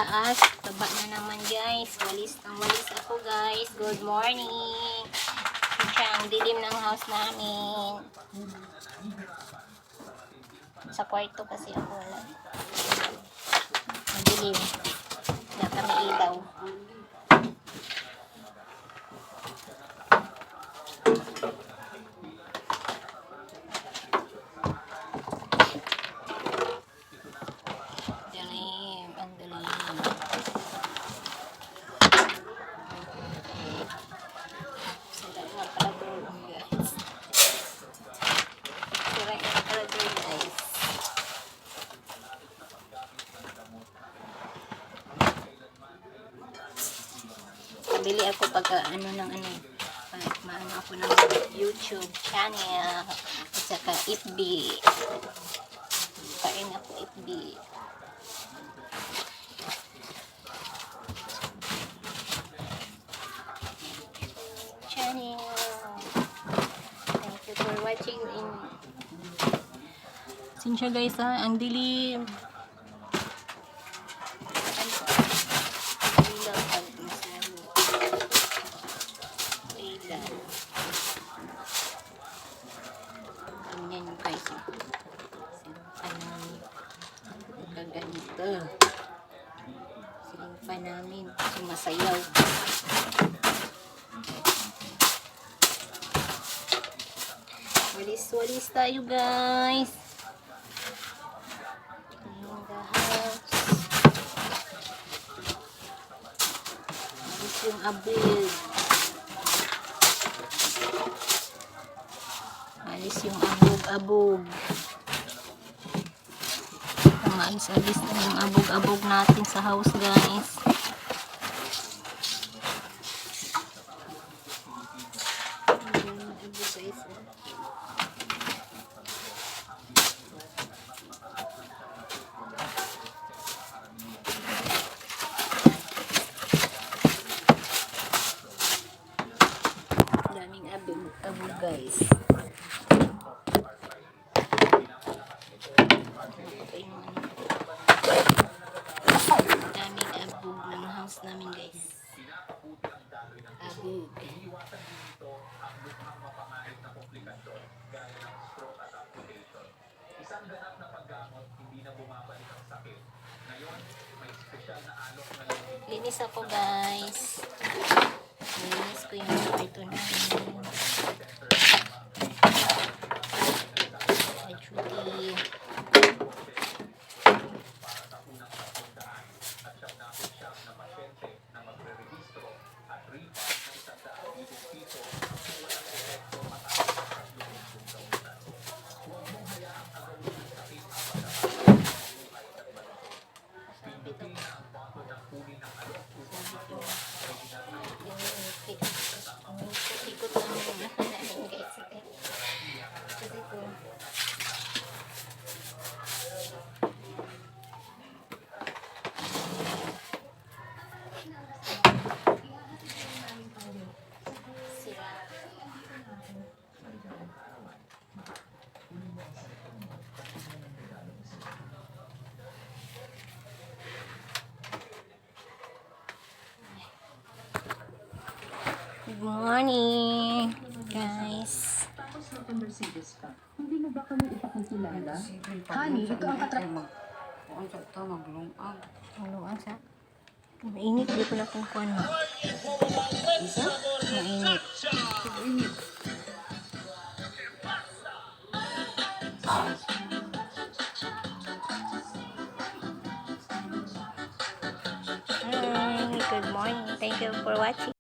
taas. Taba na naman guys. Walis ng walis ako guys. Good morning. Siya ang dilim ng house namin. Sa kwarto kasi ako wala. Madilim. Wala kami ilaw. Bili ako pagka maano ako ng YouTube channel at saka FB. Kain ako FB. Channel. Thank you for watching. Sinsya guys ha, ang dilim. Ganyan yung guys. Ganito. Silimpa namin. Sumasayaw. Walis-walis tayo guys. In the house. Walis yung abig. Alis yung abog-abog. Maalis-alis na yung abog-abog natin sa house guys. Daming abog guys. Daming abog ng house namin guys. Abog. Linis ako guys. Linis ko yung kwarto namin. Ay, chuti. Good morning, guys. Hindi mo ba kami ipakikilala? Honey, ito ang katrabaho. Ang sakta, maglungag. Maluang sa? Mainit, di pala kung kuhan mo. Isa? Mainit. Init. Hi, good morning. Thank you for watching.